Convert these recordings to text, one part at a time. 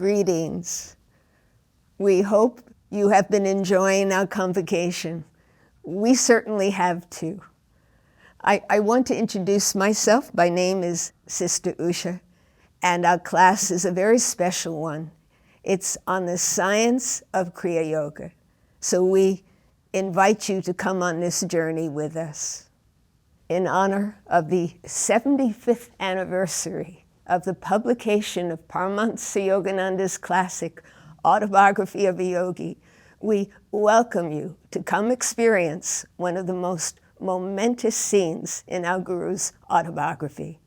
Greetings. We hope you have been enjoying our convocation. We certainly have too. I want to introduce myself. My name is Sister Usha, and our class is a very special one. It's on the science of Kriya Yoga. So we invite you to come on this journey with us. In honor of the 75th anniversary of the publication of Paramahansa Yogananda's classic, Autobiography of a Yogi, we welcome you to come experience one of the most momentous scenes in our Guru's autobiography.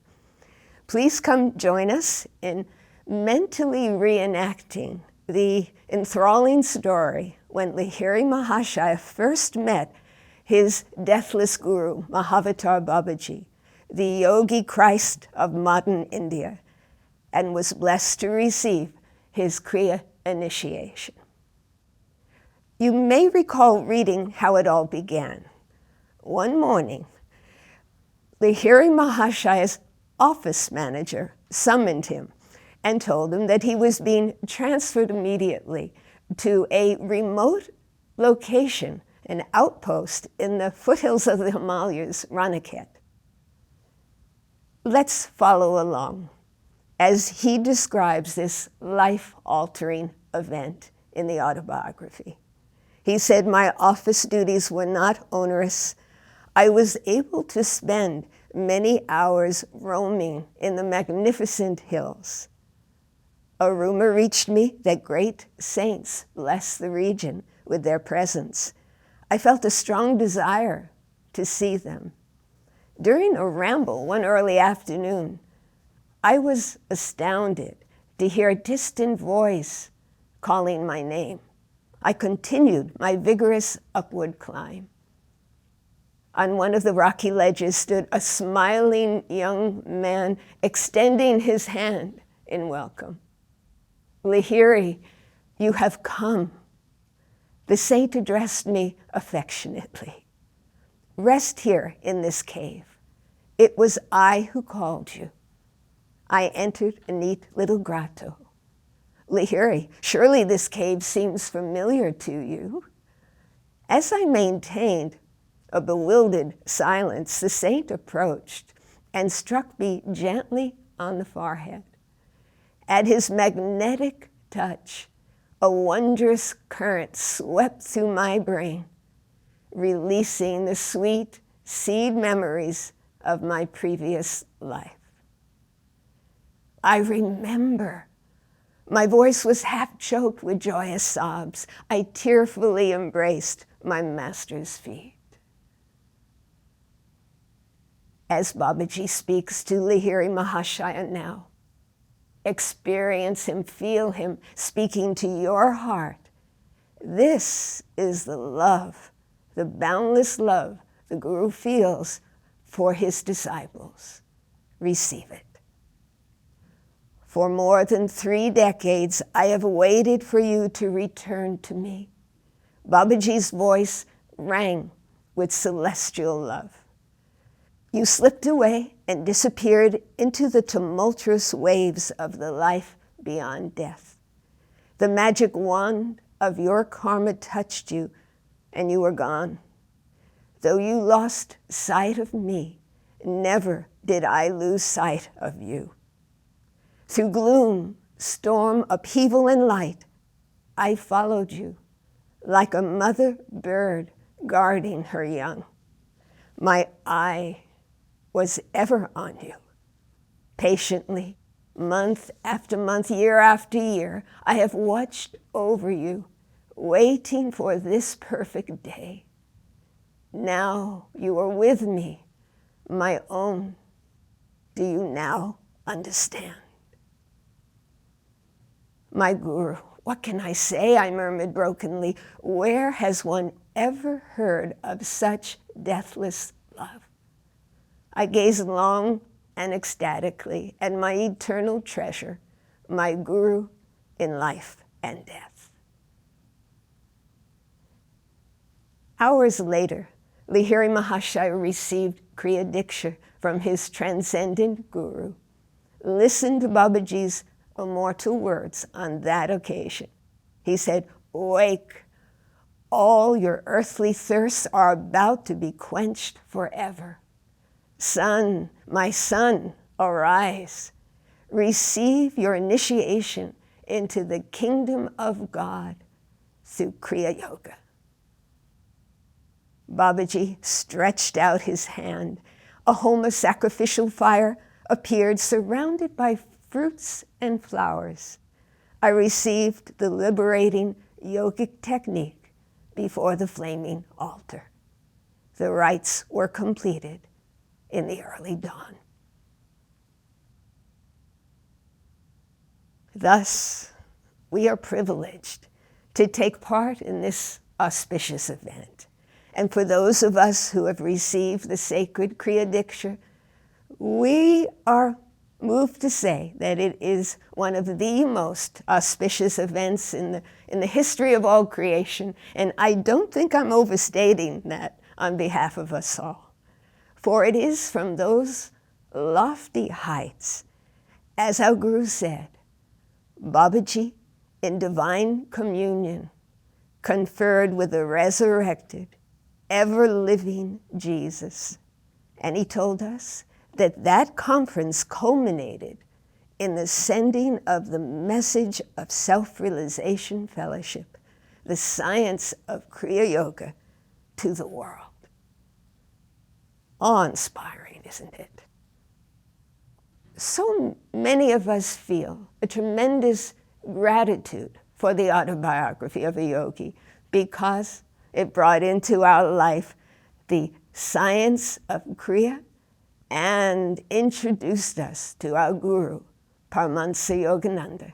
Please come join us in mentally reenacting the enthralling story when Lahiri Mahashaya first met his deathless guru, Mahavatar Babaji, the Yogi Christ of modern India, and was blessed to receive his Kriya initiation. You may recall reading how it all began. One morning, Lahiri Mahashaya's office manager summoned him and told him that he was being transferred immediately to a remote location, an outpost in the foothills of the Himalayas, Raniket. Let's follow along as he describes this life-altering event in the autobiography. He said, "My office duties were not onerous. I was able to spend many hours roaming in the magnificent hills. A rumor reached me that great saints bless the region with their presence. I felt a strong desire to see them. During a ramble one early afternoon, I was astounded to hear a distant voice calling my name. I continued my vigorous upward climb. On one of the rocky ledges stood a smiling young man extending his hand in welcome. Lahiri, you have come." The saint addressed me affectionately. "Rest here in this cave. It was I who called you." I entered a neat little grotto. "Lahiri, surely this cave seems familiar to you." As I maintained a bewildered silence, the saint approached and struck me gently on the forehead. At his magnetic touch, a wondrous current swept through my brain, releasing the sweet seed memories of my previous life. I remember. My voice was half choked with joyous sobs. I tearfully embraced my master's feet. As Babaji speaks to Lahiri Mahashaya now, experience him, feel him speaking to your heart. This is the love, the boundless love the Guru feels for his disciples. Receive it. For more than 3 decades, I have waited for you to return to me. Babaji's voice rang with celestial love. You slipped away and disappeared into the tumultuous waves of the life beyond death. The magic wand of your karma touched you, and you were gone. Though you lost sight of me, never did I lose sight of you. Through gloom, storm, upheaval, and light, I followed you like a mother bird guarding her young. My eye was ever on you. Patiently, month after month, year after year, I have watched over you, waiting for this perfect day. Now you are with me, my own. Do you now understand? My Guru, what can I say? I murmured brokenly. Where has one ever heard of such deathless love? I gazed long and ecstatically at my eternal treasure, my Guru in life and death. Hours later, Lahiri Mahashaya received Kriya Diksha from his transcendent Guru, listened to Babaji's immortal words on that occasion. He said, "Wake, all your earthly thirsts are about to be quenched forever. Son, my son, arise. Receive your initiation into the kingdom of God through Kriya Yoga." Babaji stretched out his hand. A homa sacrificial fire appeared surrounded by fruits and flowers. I received the liberating yogic technique before the flaming altar. The rites were completed in the early dawn. Thus, we are privileged to take part in this auspicious event. And for those of us who have received the sacred Kriya Diksha, we are moved to say that it is one of the most auspicious events in the history of all creation. And I don't think I'm overstating that on behalf of us all. For it is from those lofty heights, as our Guru said, Babaji, in divine communion, conferred with the resurrected, ever-living Jesus. And he told us that that conference culminated in the sending of the message of self-realization fellowship, the science of Kriya Yoga, to the world. Awe-inspiring, isn't it? So many of us feel a tremendous gratitude for the autobiography of a yogi because it brought into our life the science of Kriya and introduced us to our guru, Paramahansa Yogananda.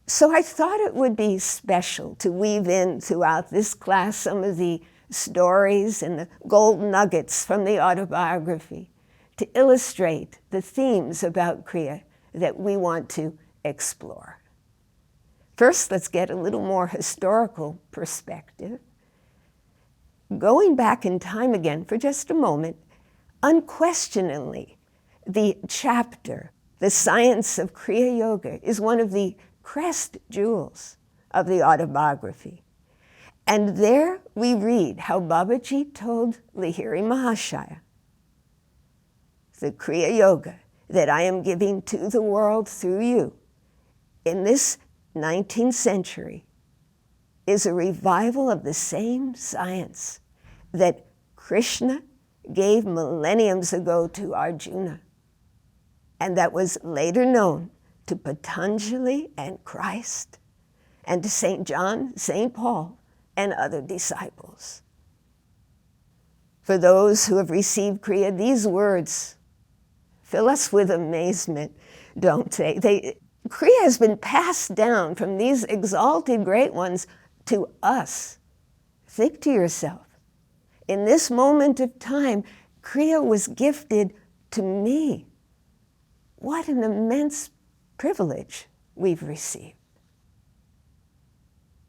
So I thought it would be special to weave in throughout this class some of the stories and the gold nuggets from the autobiography to illustrate the themes about Kriya that we want to explore. First, let's get a little more historical perspective. Going back in time again for just a moment, unquestionably, the chapter, The Science of Kriya Yoga, is one of the crest jewels of the autobiography. And there we read how Babaji told Lahiri Mahashaya, the Kriya Yoga that I am giving to the world through you in this 19th century is a revival of the same science that Krishna gave millenniums ago to Arjuna, and that was later known to Patanjali and Christ, and to St. John, St. Paul, and other disciples. For those who have received Kriya, these words fill us with amazement, don't they? Kriya has been passed down from these exalted great ones to us. Think to yourself, in this moment of time, Kriya was gifted to me. What an immense privilege we've received.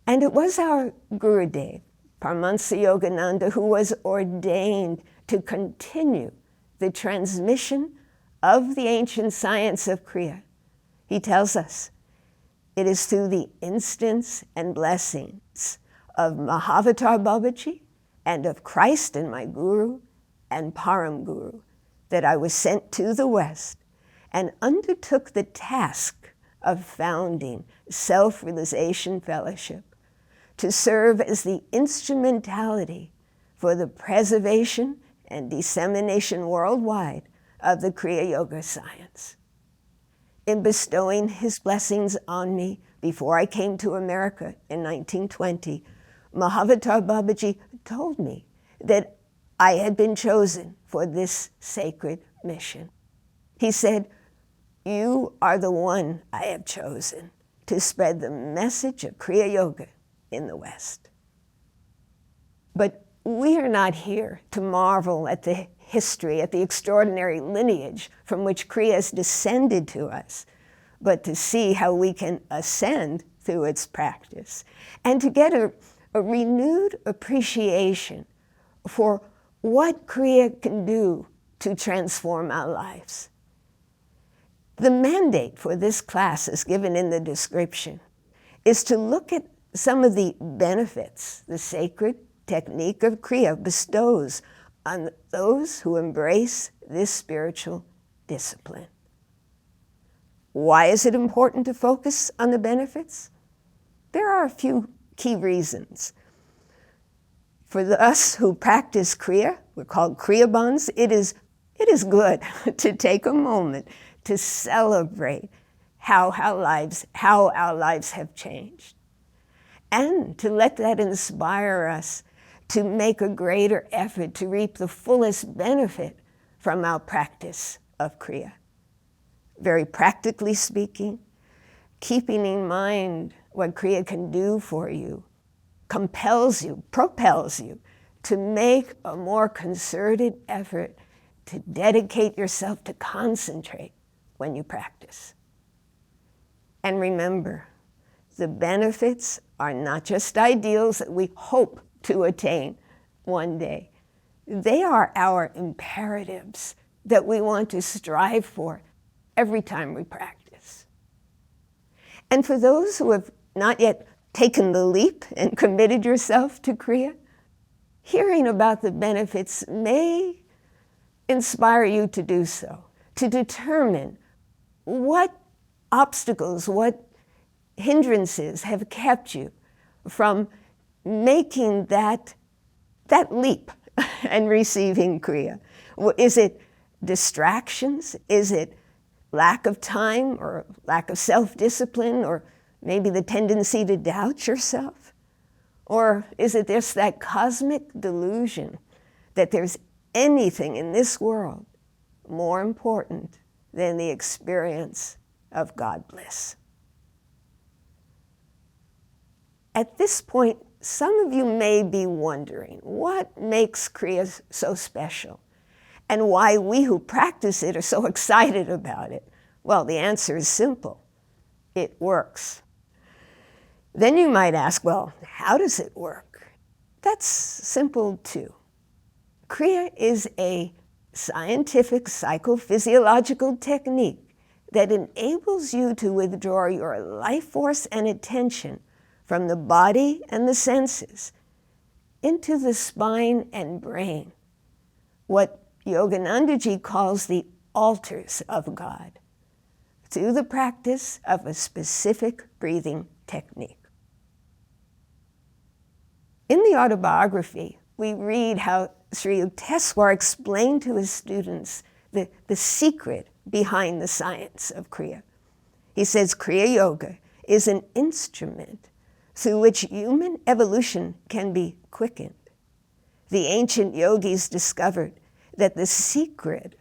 And it was our Gurudev, Paramahansa Yogananda, who was ordained to continue the transmission of the ancient science of Kriya. He tells us it is through the instance and blessings of Mahavatar Babaji and of Christ and my Guru and Param Guru that I was sent to the West and undertook the task of founding Self-Realization Fellowship to serve as the instrumentality for the preservation and dissemination worldwide of the Kriya Yoga science. In bestowing his blessings on me before I came to America in 1920, Mahavatar Babaji told me that I had been chosen for this sacred mission. He said, "You are the one I have chosen to spread the message of Kriya Yoga in the West." But we are not here to marvel at the history, at the extraordinary lineage from which Kriya has descended to us, but to see how we can ascend through its practice and to get a renewed appreciation for what Kriya can do to transform our lives. The mandate for this class, as given in the description, is to look at some of the benefits the sacred technique of Kriya bestows on those who embrace this spiritual discipline. Why is it important to focus on the benefits? There are a few key reasons. For us who practice Kriya, we're called Kriyabans, it is good to take a moment to celebrate how our lives have changed, and to let that inspire us to make a greater effort to reap the fullest benefit from our practice of Kriya. Very practically speaking, keeping in mind what Kriya can do for you compels you, propels you to make a more concerted effort to dedicate yourself to concentrate when you practice. And remember, the benefits are not just ideals that we hope to attain one day. They are our imperatives that we want to strive for every time we practice. And for those who have not yet taken the leap and committed yourself to Kriya, hearing about the benefits may inspire you to do so, to determine what obstacles, what hindrances have kept you from making that leap and receiving Kriya. Is it distractions? Is it lack of time or lack of self-discipline, or maybe the tendency to doubt yourself? Or is it just that cosmic delusion that there's anything in this world more important than the experience of God bliss? At this point, some of you may be wondering, what makes Kriya so special? And why we who practice it are so excited about it? Well, the answer is simple. It works. Then you might ask, well, how does it work? That's simple too. Kriya is a scientific psychophysiological technique that enables you to withdraw your life force and attention from the body and the senses into the spine and brain, what Yoganandaji calls the altars of God, through the practice of a specific breathing technique. In the autobiography, we read how Sri Yukteswar explained to his students the secret behind the science of Kriya. He says, Kriya Yoga is an instrument through which human evolution can be quickened. The ancient yogis discovered that the secret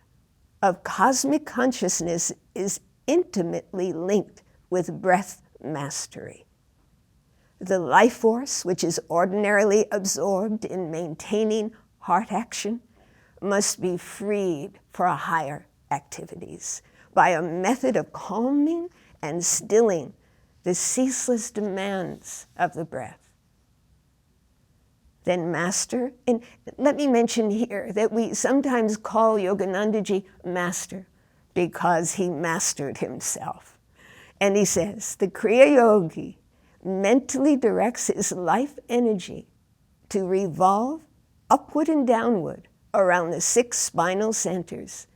of cosmic consciousness is intimately linked with breath mastery. The life force, which is ordinarily absorbed in maintaining heart action, must be freed for higher activities by a method of calming and stilling the ceaseless demands of the breath. Then master, and let me mention here that we sometimes call Yoganandaji master because he mastered himself. And he says, the Kriya Yogi mentally directs his life energy to revolve upward and downward around the 6 spinal centers.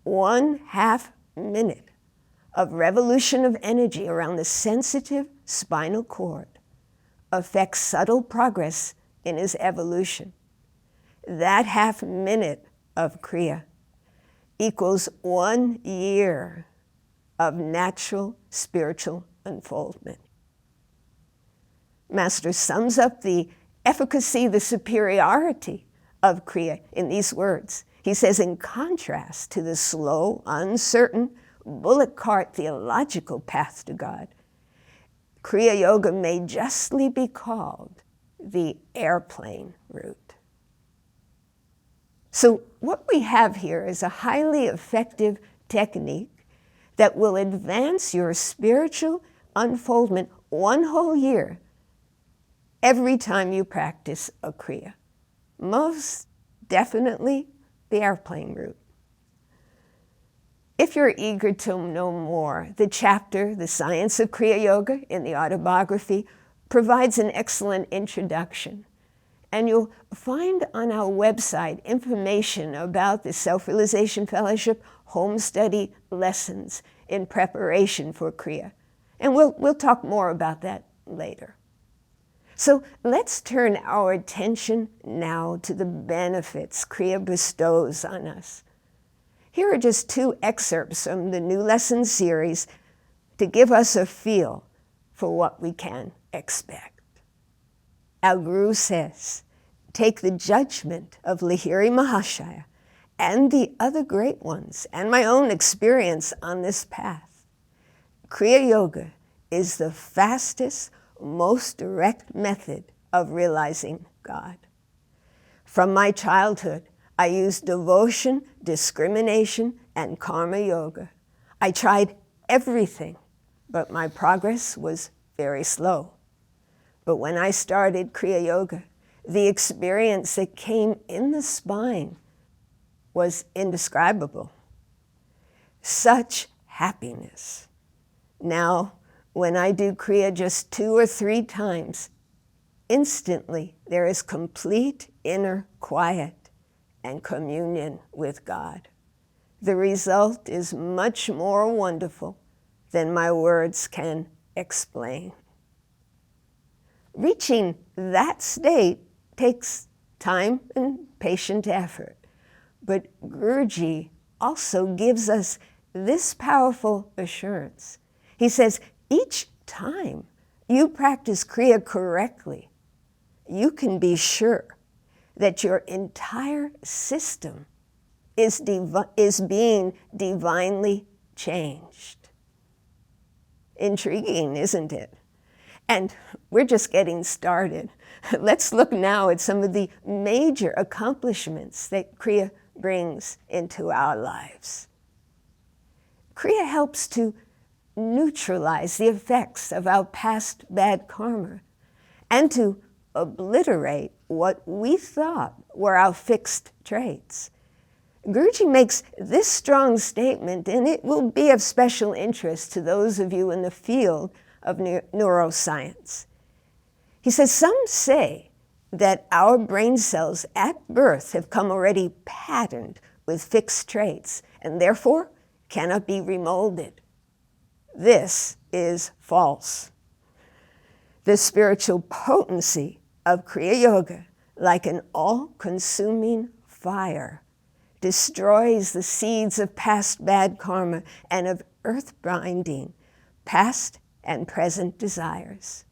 1/2 minute of revolution of energy around the sensitive spinal cord affects subtle progress in his evolution. That 1/2 minute of Kriya equals 1 year of natural spiritual unfoldment. Master sums up the efficacy, the superiority of Kriya in these words. He says, in contrast to the slow, uncertain, bullock cart theological path to God, Kriya Yoga may justly be called the airplane route. So what we have here is a highly effective technique that will advance your spiritual unfoldment 1 whole year every time you practice a Kriya. Most definitely the airplane route. If you're eager to know more, the chapter, The Science of Kriya Yoga, in the autobiography, provides an excellent introduction. And you'll find on our website information about the Self-Realization Fellowship home study lessons in preparation for Kriya. And we'll talk more about that later. So let's turn our attention now to the benefits Kriya bestows on us. Here are just 2 excerpts from the New Lesson series to give us a feel for what we can expect. Our Guru says, take the judgment of Lahiri Mahashaya and the other great ones and my own experience on this path. Kriya Yoga is the fastest, most direct method of realizing God. From my childhood, I used devotion, discrimination, and karma yoga. I tried everything, but my progress was very slow. But when I started Kriya Yoga, the experience that came in the spine was indescribable. Such happiness. Now, when I do Kriya just 2 or 3 times, instantly there is complete inner quiet and communion with God. The result is much more wonderful than my words can explain. Reaching that state takes time and patient effort, but Guruji also gives us this powerful assurance. He says, each time you practice Kriya correctly, you can be sure that your entire system is being divinely changed. Intriguing, isn't it? And we're just getting started. Let's look now at some of the major accomplishments that Kriya brings into our lives. Kriya helps to neutralize the effects of our past bad karma and to obliterate what we thought were our fixed traits. Guruji makes this strong statement, and it will be of special interest to those of you in the field of neuroscience. He says, some say that our brain cells at birth have come already patterned with fixed traits and therefore cannot be remolded. This is false. The spiritual potency of Kriya Yoga, like an all-consuming fire, destroys the seeds of past bad karma and of earth-binding past and present desires.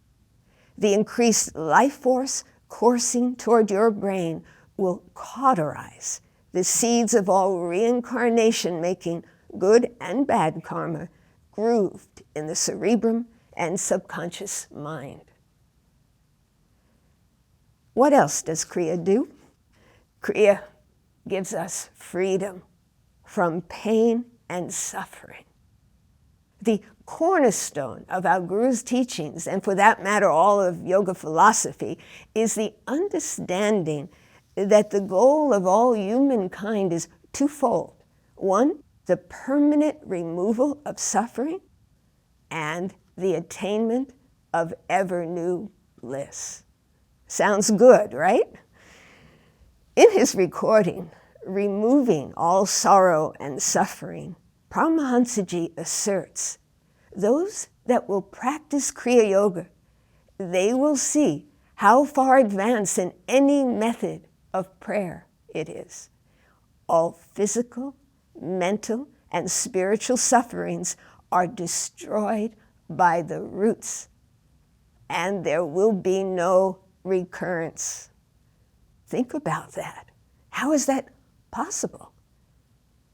The increased life force coursing toward your brain will cauterize the seeds of all reincarnation, making good and bad karma grooved in the cerebrum and subconscious mind. What else does Kriya do? Kriya gives us freedom from pain and suffering. The cornerstone of our Guru's teachings, and for that matter all of yoga philosophy, is the understanding that the goal of all humankind is twofold. One, the permanent removal of suffering, and the attainment of ever-new bliss. Sounds good, right? In his recording, Removing All Sorrow and Suffering, Paramahansaji asserts, those that will practice Kriya Yoga, they will see how far advanced in any method of prayer it is. All physical, mental, and spiritual sufferings are destroyed by the roots, and there will be no recurrence. Think about that. How is that possible?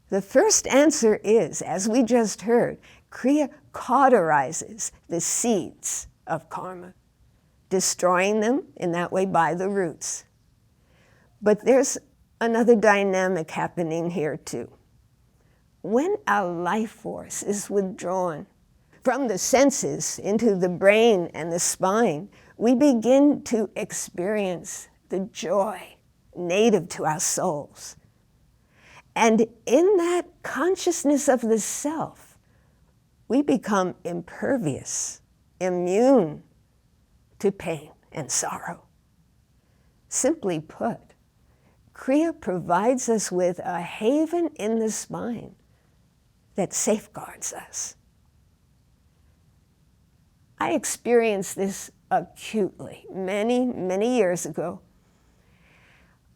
The first answer is, as we just heard, Kriya cauterizes the seeds of karma, destroying them in that way by the roots. But there's another dynamic happening here too. When our life force is withdrawn from the senses into the brain and the spine, we begin to experience the joy native to our souls. And in that consciousness of the self, we become impervious, immune to pain and sorrow. Simply put, Kriya provides us with a haven in the spine that safeguards us. I experienced this acutely many, many years ago.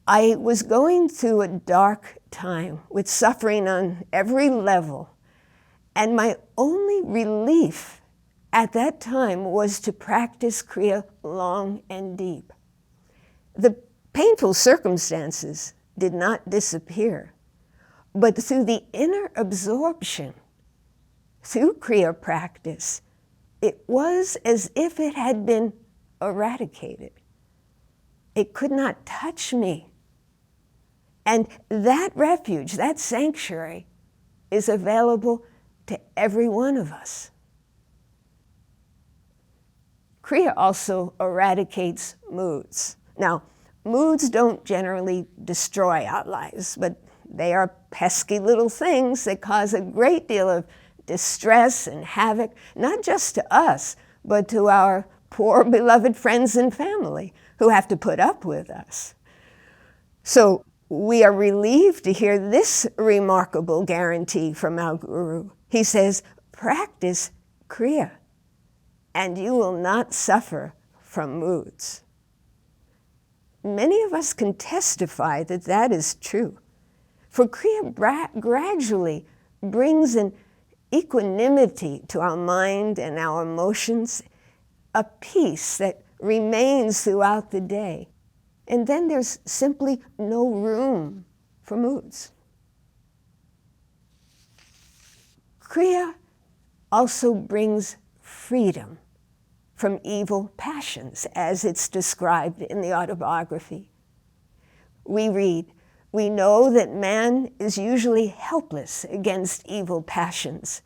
I was going through a dark time with suffering on every level, and my only relief at that time was to practice Kriya long and deep. The painful circumstances did not disappear, but through the inner absorption, through Kriya practice, it was as if it had been eradicated. It could not touch me. And that refuge, that sanctuary, is available to every one of us. Kriya also eradicates moods. Now, moods don't generally destroy our lives, but they are pesky little things that cause a great deal of distress and havoc, not just to us, but to our poor beloved friends and family who have to put up with us. So we are relieved to hear this remarkable guarantee from our Guru. He says, practice Kriya, and you will not suffer from moods. Many of us can testify that that is true. For Kriya gradually brings an equanimity to our mind and our emotions, a peace that remains throughout the day. And then there's simply no room for moods. Kriya also brings freedom from evil passions, as it's described in the autobiography. We read, "We know that man is usually helpless against evil passions,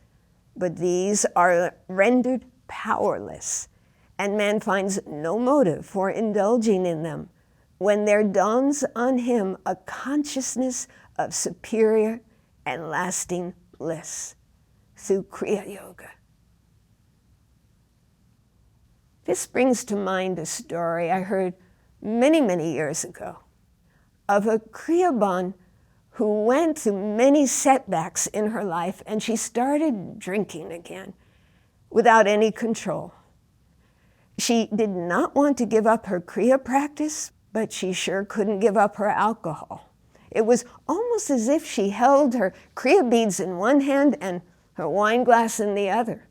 but these are rendered powerless, and man finds no motive for indulging in them when there dawns on him a consciousness of superior and lasting bliss through Kriya Yoga." This brings to mind a story I heard many, many years ago of a Kriyaban who went through many setbacks in her life, and she started drinking again without any control. She did not want to give up her Kriya practice, but she sure couldn't give up her alcohol. It was almost as if she held her Kriya beads in one hand and her wine glass in the other.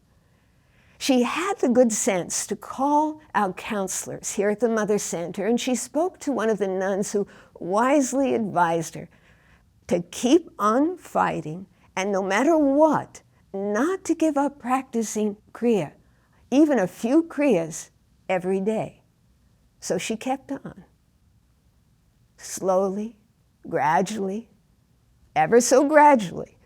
She had the good sense to call out counselors here at the Mother Center, and she spoke to one of the nuns who wisely advised her to keep on fighting, and no matter what, not to give up practicing Kriya, even a few Kriyas every day. So she kept on. Slowly, gradually, ever so gradually,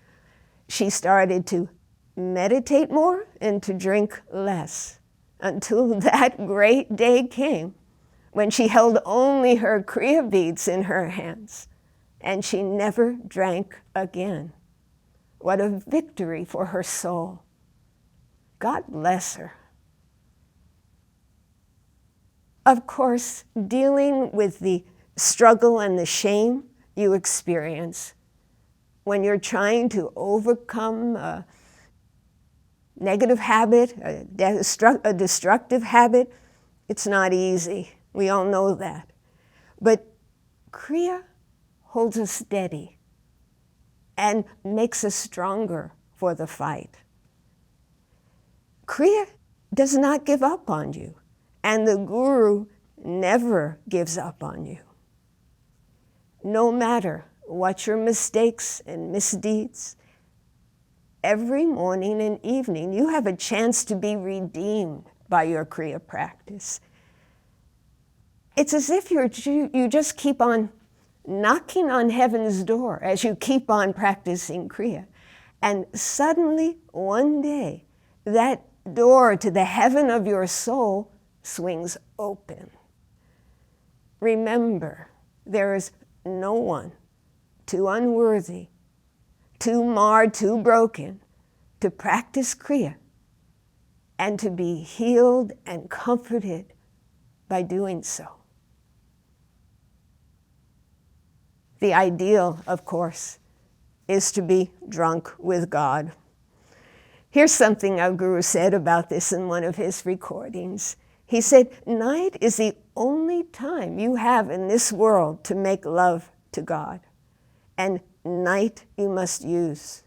she started to meditate more and to drink less, until that great day came when she held only her Kriya beads in her hands, and she never drank again. What a victory for her soul. God bless her. Of course, dealing with the struggle and the shame you experience when you're trying to overcome a negative habit, a destructive habit, it's not easy. We all know that. But Kriya holds us steady and makes us stronger for the fight. Kriya does not give up on you, and the Guru never gives up on you. No matter what your mistakes and misdeeds, every morning and evening you have a chance to be redeemed by your Kriya practice. It's as if you just keep on knocking on heaven's door as you keep on practicing Kriya. And suddenly, one day, that door to the heaven of your soul swings open. Remember, there is no one too unworthy too marred, too broken, to practice Kriya and to be healed and comforted by doing so. The ideal, of course, is to be drunk with God. Here's something our Guru said about this in one of his recordings. He said, night is the only time you have in this world to make love to God. And night you must use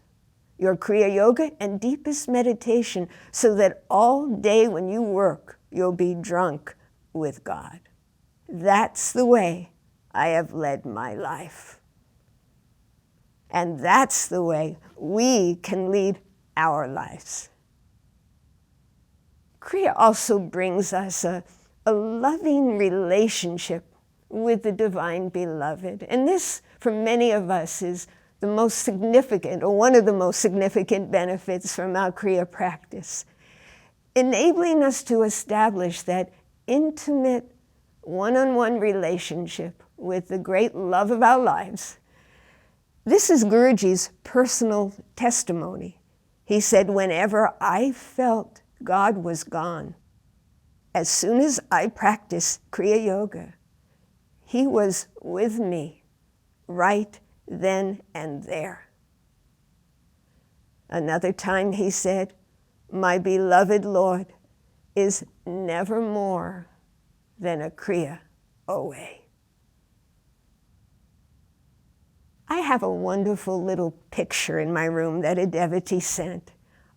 your Kriya Yoga and deepest meditation so that all day when you work, you'll be drunk with God. That's the way I have led my life. And that's the way we can lead our lives. Kriya also brings us a loving relationship with the Divine Beloved. And this, for many of us, is the most significant, or one of the most significant benefits from our Kriya practice, enabling us to establish that intimate, one-on-one relationship with the great love of our lives. This is Guruji's personal testimony. He said, whenever I felt God was gone, as soon as I practiced Kriya Yoga, he was with me right then and there. Another time he said, my beloved Lord is never more than a Kriya away. I have a wonderful little picture in my room that a devotee sent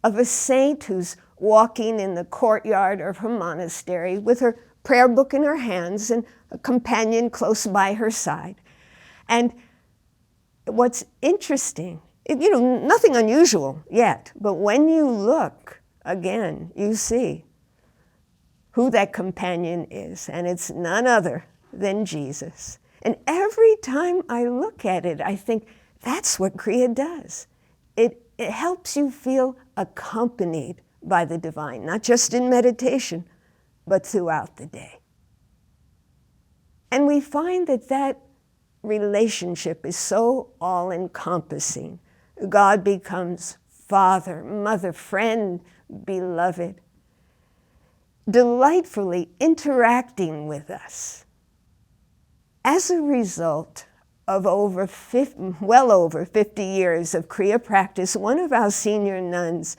of a saint who's walking in the courtyard of her monastery with her prayer book in her hands and a companion close by her side. And what's interesting, nothing unusual yet, but when you look again, you see who that companion is, and it's none other than Jesus. And every time I look at it, I think that's what Kriya does. It helps you feel accompanied by the divine, not just in meditation, but throughout the day. And we find that that relationship is so all-encompassing. God becomes father, mother, friend, beloved, delightfully interacting with us. As a result of well over 50 years of Kriya practice, one of our senior nuns,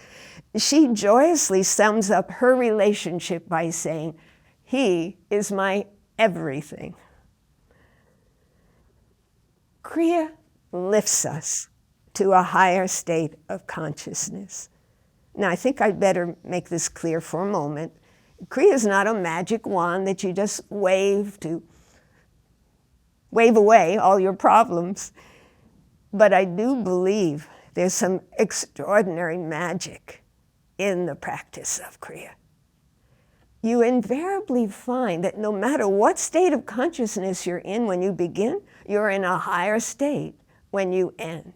she joyously sums up her relationship by saying, he is my everything. Kriya lifts us to a higher state of consciousness. Now, I think I'd better make this clear for a moment. Kriya is not a magic wand that you just wave away all your problems. But I do believe there's some extraordinary magic in the practice of Kriya. You invariably find that no matter what state of consciousness you're in when you begin, you're in a higher state when you end.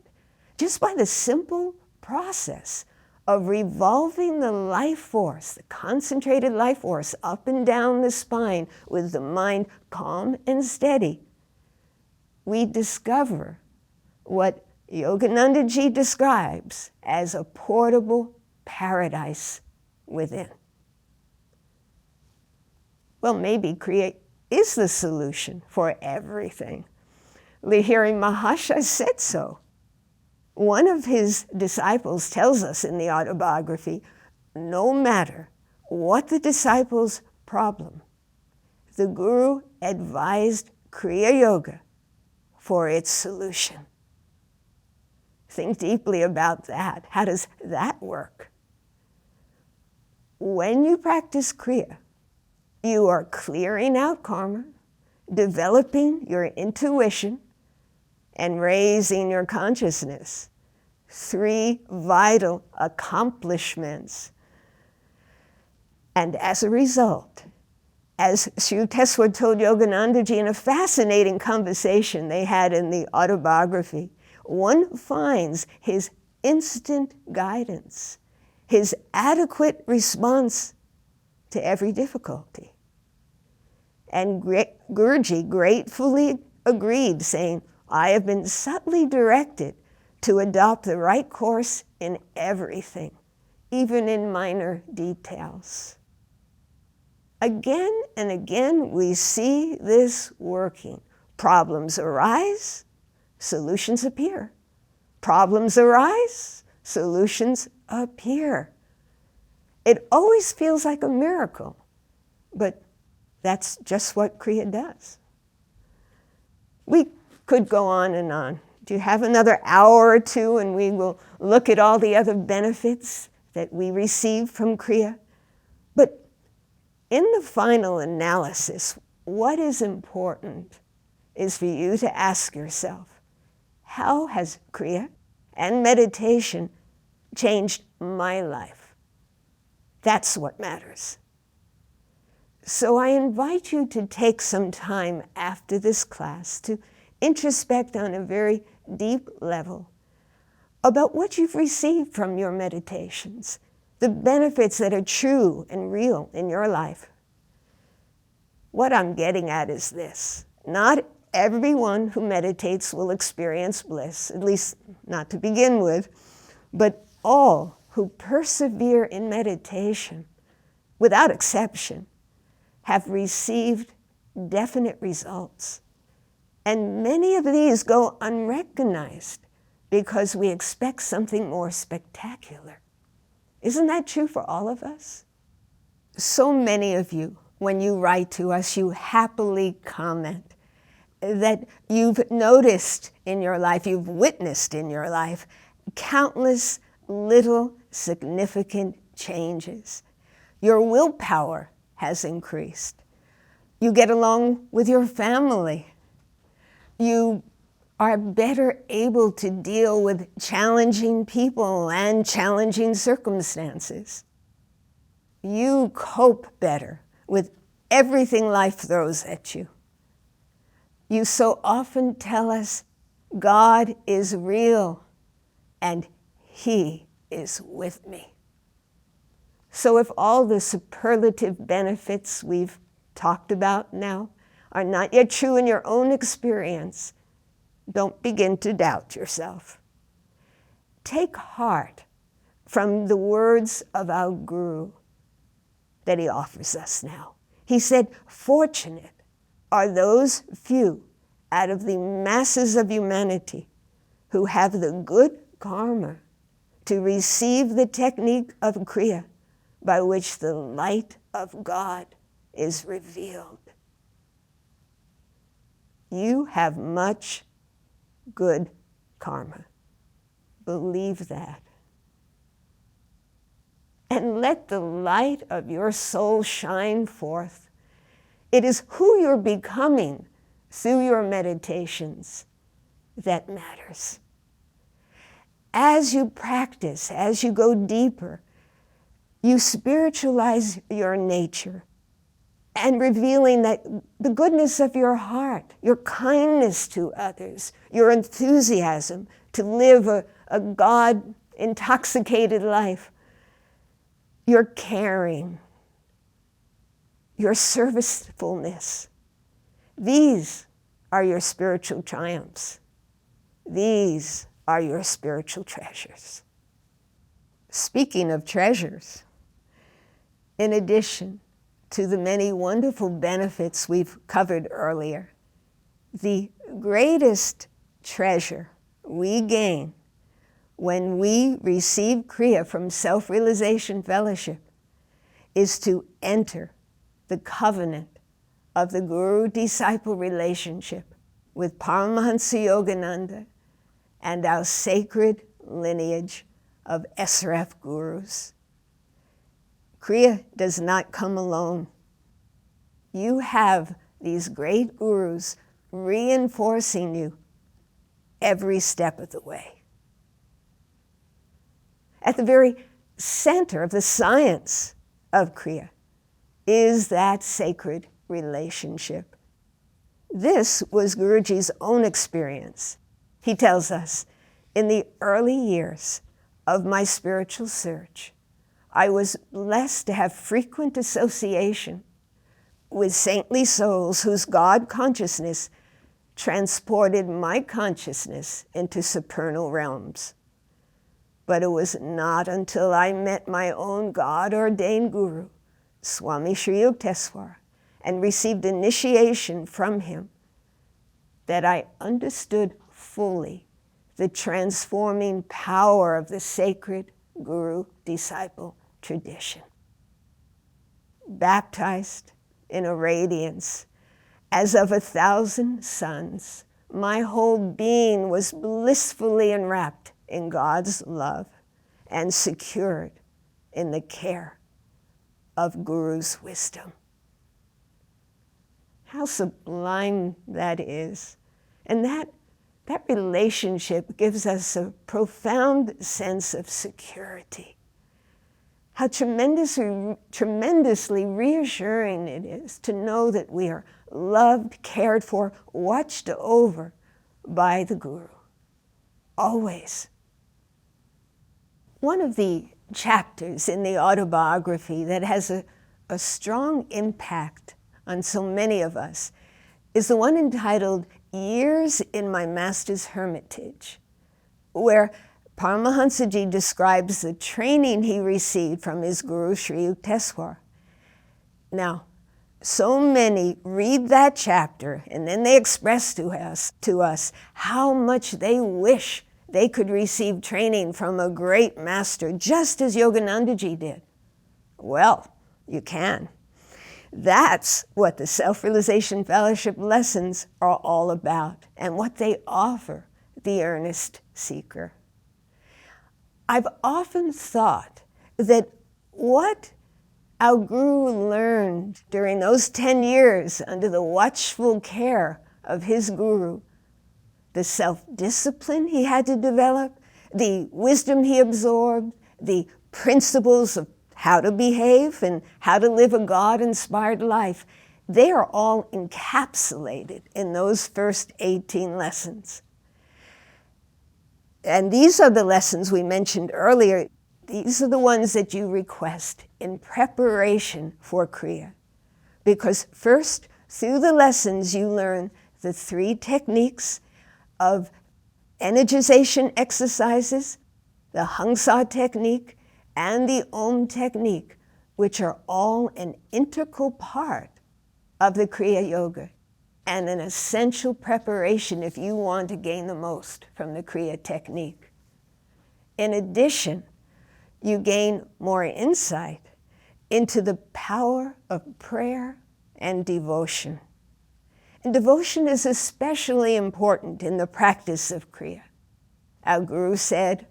Just by the simple process of revolving the life force, the concentrated life force, up and down the spine with the mind calm and steady, we discover what Yoganandaji describes as a portable paradise within. Well, maybe Kriya is the solution for everything. Lahiri Mahasaya said so. One of his disciples tells us in the autobiography, no matter what the disciple's problem, the Guru advised Kriya Yoga for its solution. Think deeply about that. How does that work? When you practice Kriya, you are clearing out karma, developing your intuition, and raising your consciousness. 3 vital accomplishments. And as a result, as Sri Yukteswar told Yoganandaji in a fascinating conversation they had in the autobiography, one finds his instant guidance, his adequate response to every difficulty. And Guruji gratefully agreed, saying, I have been subtly directed to adopt the right course in everything, even in minor details. Again and again, we see this working. Problems arise, solutions appear. Problems arise, solutions appear. It always feels like a miracle, but that's just what Kriya does. We could go on and on. Do you have another hour or two and we will look at all the other benefits that we receive from Kriya? But in the final analysis, what is important is for you to ask yourself, how has Kriya and meditation changed my life? That's what matters. So I invite you to take some time after this class to introspect on a very deep level about what you've received from your meditations, the benefits that are true and real in your life. What I'm getting at is this: not everyone who meditates will experience bliss, at least not to begin with, but all who persevere in meditation, without exception, have received definite results. And many of these go unrecognized because we expect something more spectacular. Isn't that true for all of us? So many of you, when you write to us, you happily comment that you've noticed in your life, you've witnessed in your life, countless little significant changes. Your willpower has increased. You get along with your family. You are better able to deal with challenging people and challenging circumstances. You cope better with everything life throws at you. You so often tell us God is real and He is with me. So if all the superlative benefits we've talked about now are not yet true in your own experience, don't begin to doubt yourself. Take heart from the words of our Guru that he offers us now. He said, "Fortunate are those few out of the masses of humanity who have the good karma to receive the technique of Kriya by which the light of God is revealed." You have much good karma. Believe that. And let the light of your soul shine forth. It is who you're becoming through your meditations that matters. As you practice, as you go deeper, you spiritualize your nature and revealing that the goodness of your heart, your kindness to others, your enthusiasm to live a God-intoxicated life, your caring, your servicefulness. These are your spiritual triumphs. These are your spiritual treasures. Speaking of treasures, in addition to the many wonderful benefits we've covered earlier, the greatest treasure we gain when we receive Kriya from Self-Realization Fellowship is to enter the covenant of the guru-disciple relationship with Paramahansa Yogananda and our sacred lineage of SRF gurus. Kriya does not come alone. You have these great gurus reinforcing you every step of the way. At the very center of the science of Kriya is that sacred relationship. This was Guruji's own experience. He tells us, in the early years of my spiritual search, I was blessed to have frequent association with saintly souls whose God consciousness transported my consciousness into supernal realms. But it was not until I met my own God-ordained guru, Swami Sri Yukteswar, and received initiation from him that I understood fully the transforming power of the sacred guru-disciple tradition. Baptized in a radiance as of 1,000 suns, my whole being was blissfully enwrapped in God's love and secured in the care of Guru's wisdom. How sublime that is. And that relationship gives us a profound sense of security. How tremendously reassuring it is to know that we are loved, cared for, watched over by the Guru. Always. One of the chapters in the autobiography that has a strong impact on so many of us is the one entitled Years in My Master's Hermitage, where Paramahansaji describes the training he received from his Guru Sri Yukteswar. Now, so many read that chapter and then they express to us how much they wish they could receive training from a great master, just as Yoganandaji did. Well, you can. That's what the Self-Realization Fellowship lessons are all about and what they offer the earnest seeker. I've often thought that what our Guru learned during those 10 years under the watchful care of his Guru, the self-discipline he had to develop, the wisdom he absorbed, the principles of how to behave and how to live a God-inspired life, they are all encapsulated in those first 18 lessons. And these are the lessons we mentioned earlier. These are the ones that you request in preparation for Kriya. Because first, through the lessons, you learn the 3 techniques of energization exercises, the Hang Sa technique, and the Om technique, which are all an integral part of the Kriya Yoga and an essential preparation if you want to gain the most from the Kriya technique. In addition, you gain more insight into the power of prayer and devotion. And devotion is especially important in the practice of Kriya. Our Guru said,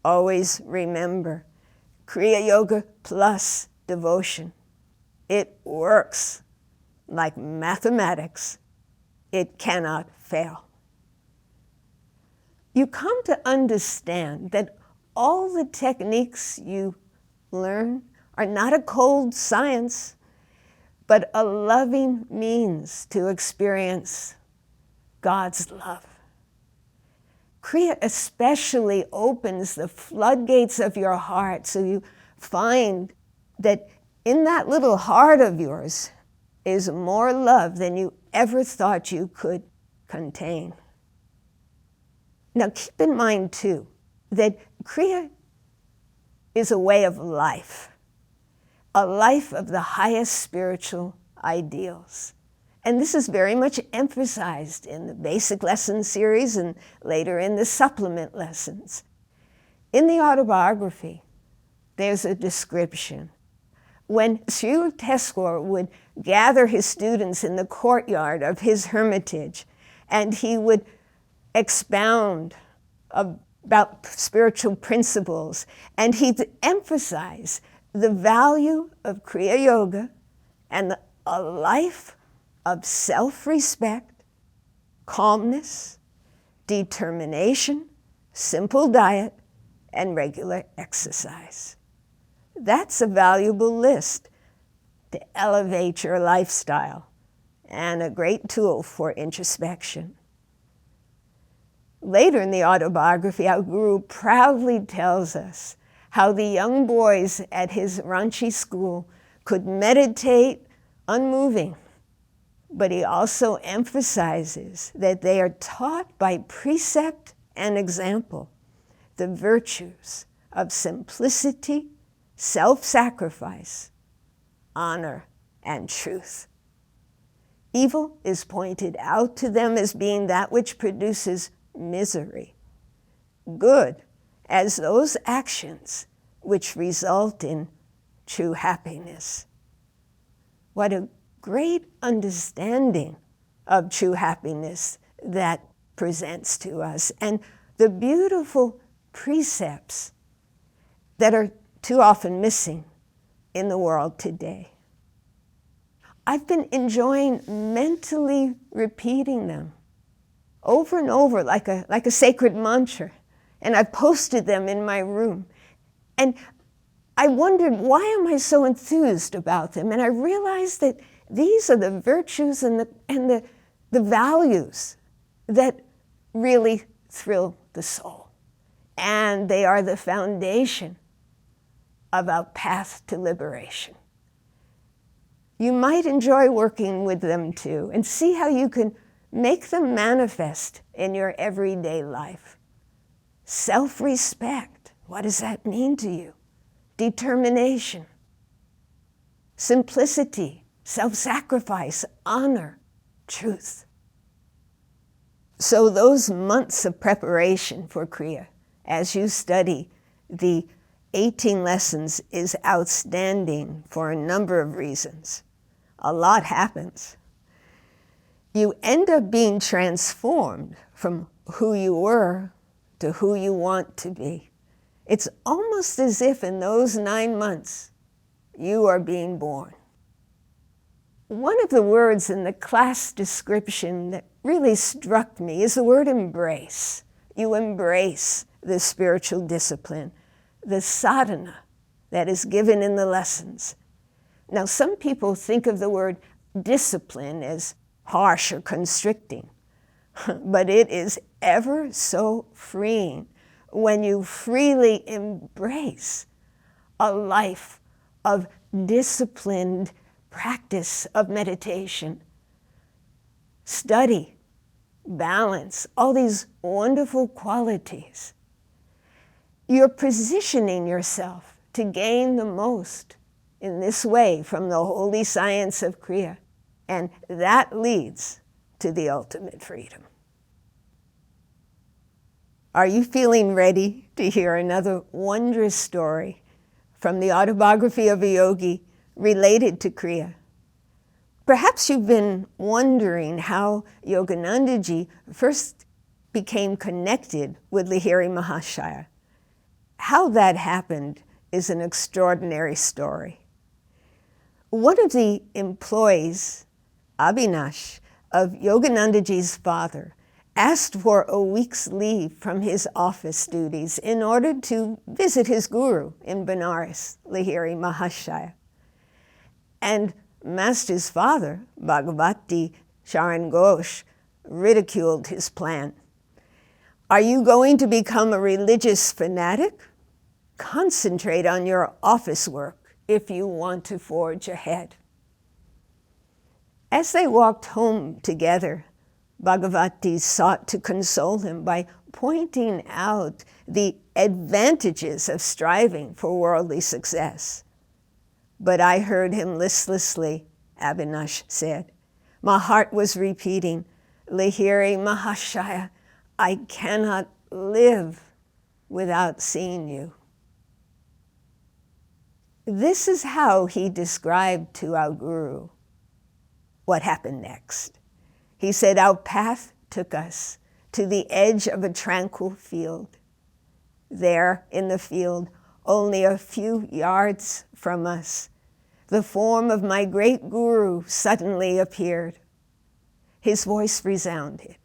always remember, Kriya Yoga plus devotion. It works like mathematics. It cannot fail. You come to understand that all the techniques you learn are not a cold science, but a loving means to experience God's love. Kriya especially opens the floodgates of your heart, so you find that in that little heart of yours is more love than you ever thought you could contain. Now keep in mind too, that Kriya is a way of life, a life of the highest spiritual ideals. And this is very much emphasized in the basic lesson series and later in the supplement lessons. In the autobiography, there's a description. When Sri Yukteswar would gather his students in the courtyard of his hermitage, and he would expound about spiritual principles, and he'd emphasize the value of Kriya Yoga and a life of self-respect, calmness, determination, simple diet, and regular exercise. That's a valuable list to elevate your lifestyle and a great tool for introspection. Later in the autobiography, our Guru proudly tells us how the young boys at his Ranchi school could meditate unmoving But he also emphasizes that they are taught by precept and example the virtues of simplicity, self-sacrifice, honor, and truth. Evil is pointed out to them as being that which produces misery. Good as those actions which result in true happiness. What a great understanding of true happiness that presents to us, and the beautiful precepts that are too often missing in the world today. I've been enjoying mentally repeating them over and over like a sacred mantra, and I've posted them in my room. And I wondered, why am I so enthused about them? And I realized that these are the virtues and the values that really thrill the soul. And they are the foundation of our path to liberation. You might enjoy working with them too, and see how you can make them manifest in your everyday life. Self-respect, what does that mean to you? Determination, simplicity, self-sacrifice, honor, truth. So those months of preparation for Kriya, as you study the 18 lessons, is outstanding for a number of reasons. A lot happens. You end up being transformed from who you were to who you want to be. It's almost as if in those 9 months, you are being born. One of the words in the class description that really struck me is the word embrace. You embrace the spiritual discipline, the sadhana that is given in the lessons. Now, some people think of the word discipline as harsh or constricting, but it is ever so freeing when you freely embrace a life of disciplined practice of meditation, study, balance, all these wonderful qualities. You're positioning yourself to gain the most in this way from the holy science of Kriya, and that leads to the ultimate freedom. Are you feeling ready to hear another wondrous story from the autobiography of a yogi related to Kriya? Perhaps you've been wondering how Yoganandaji first became connected with Lahiri Mahashaya. How that happened is an extraordinary story. One of the employees, Avinash, of Yoganandaji's father, asked for a week's leave from his office duties in order to visit his guru in Benares, Lahiri Mahashaya. And Master's father, Bhagavati Charan Ghosh, ridiculed his plan. Are you going to become a religious fanatic? Concentrate on your office work if you want to forge ahead. As they walked home together, Bhagavati sought to console him by pointing out the advantages of striving for worldly success. But I heard him listlessly, Avinash said. My heart was repeating, Lahiri Mahashaya, I cannot live without seeing you. This is how he described to our guru what happened next. He said, our path took us to the edge of a tranquil field. There in the field, only a few yards from us, the form of my great guru suddenly appeared. His voice resounded.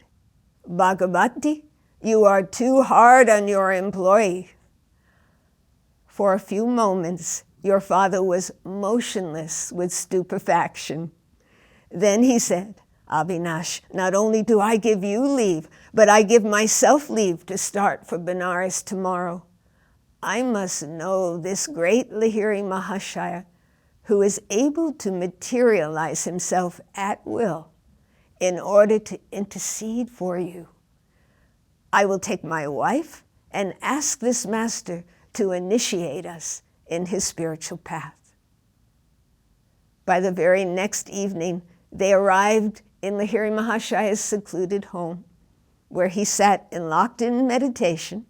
Bhagavati, you are too hard on your employee. For a few moments, your father was motionless with stupefaction. Then he said, Avinash, not only do I give you leave, but I give myself leave to start for Benares tomorrow. I must know this great Lahiri Mahashaya, who is able to materialize himself at will in order to intercede for you. I will take my wife and ask this master to initiate us in his spiritual path. By the very next evening, they arrived in Lahiri Mahashaya's secluded home, where he sat in locked-in meditation.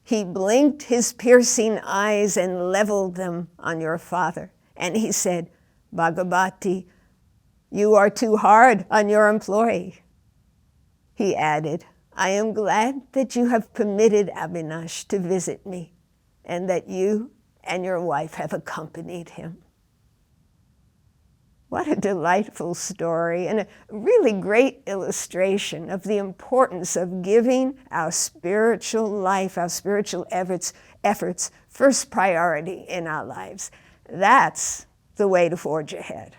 He blinked his piercing eyes and leveled them on your father. And he said, "Bhagavati, you are too hard on your employee." He added, "I am glad that you have permitted Avinash to visit me and that you and your wife have accompanied him." What a delightful story and a really great illustration of the importance of giving our spiritual life, our spiritual efforts first priority in our lives. That's the way to forge ahead.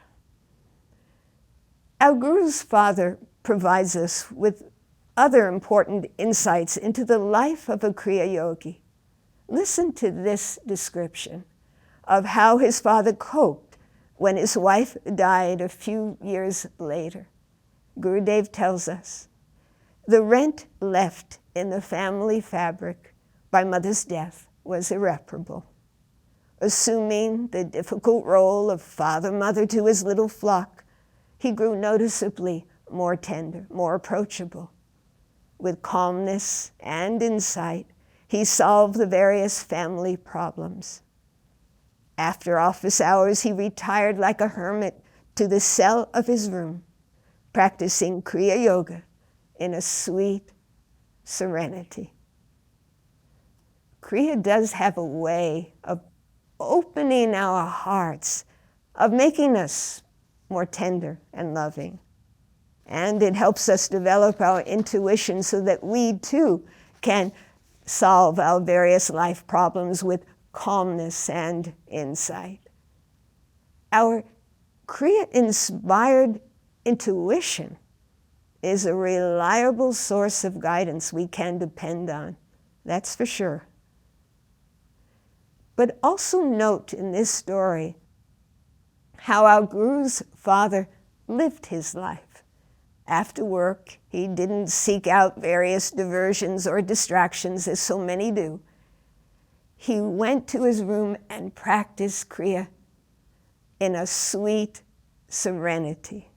Our Guru's father provides us with other important insights into the life of a Kriya Yogi. Listen to this description of how his father coped when his wife died a few years later. Gurudev tells us, "The rent left in the family fabric by mother's death was irreparable. Assuming the difficult role of father-mother to his little flock, he grew noticeably more tender, more approachable. With calmness and insight, he solved the various family problems. After office hours, he retired like a hermit to the cell of his room, practicing Kriya Yoga in a sweet serenity." Kriya does have a way of opening our hearts, of making us more tender and loving. And it helps us develop our intuition so that we too can solve our various life problems with calmness and insight. Our Kriya-inspired intuition is a reliable source of guidance we can depend on, that's for sure. But also note in this story how our Guru's father lived his life. After work, he didn't seek out various diversions or distractions as so many do. He went to his room and practiced Kriya in a sweet serenity.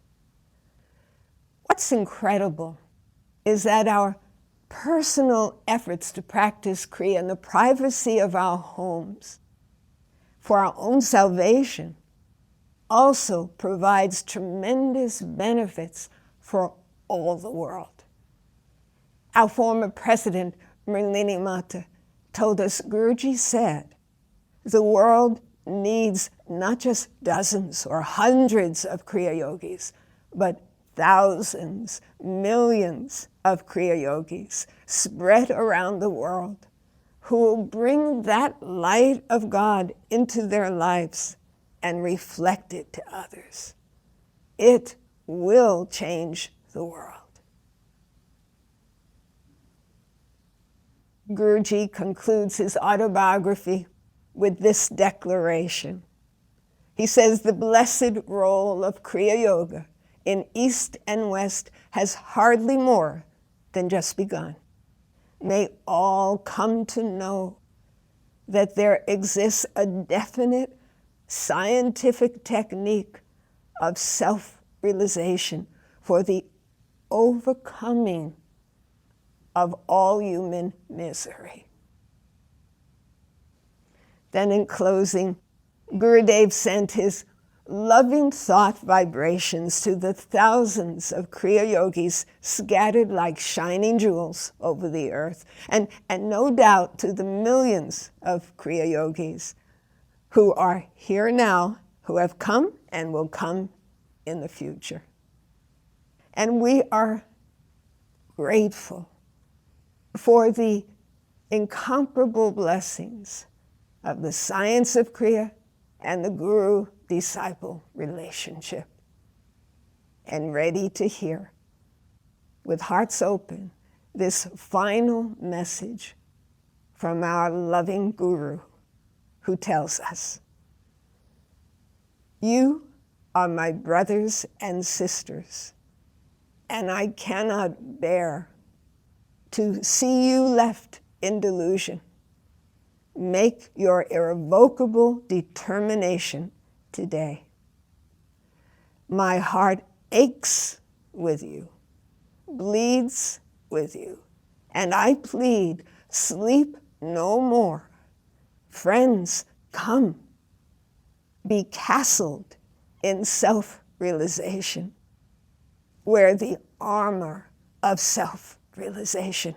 What's incredible is that our personal efforts to practice Kriya in the privacy of our homes for our own salvation also provides tremendous benefits for all the world. Our former president, Mrlini Mata, told us, Guruji said, the world needs not just dozens or hundreds of Kriya Yogis, but thousands, millions of Kriya Yogis spread around the world who will bring that light of God into their lives and reflect it to others. It will change the world. Guruji concludes his autobiography with this declaration. He says, the blessed role of Kriya Yoga in East and West has hardly more than just begun. May all come to know that there exists a definite scientific technique of self-realization for the overcoming of all human misery. Then in closing, Gurudev sent his loving thought vibrations to the thousands of Kriya Yogis scattered like shining jewels over the earth, and no doubt to the millions of Kriya Yogis who are here now, who have come and will come in the future. And we are grateful for the incomparable blessings of the science of Kriya and the Guru-disciple relationship, and ready to hear, with hearts open, this final message from our loving Guru, who tells us, you are my brothers and sisters and I cannot bear to see you left in delusion. Make your irrevocable determination today. My heart aches with you, bleeds with you, and I plead, sleep no more. Friends, come. Be castled in self-realization. Wear the armor of self-realization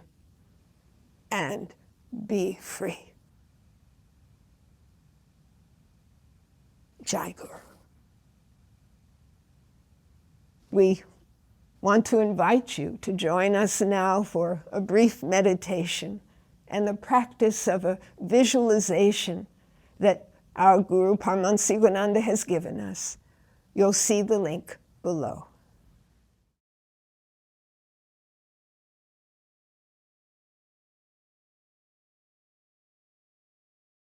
and be free. Jai Guru. We want to invite you to join us now for a brief meditation and the practice of a visualization that our Guru Paramahansa Yogananda has given us. You'll see the link below.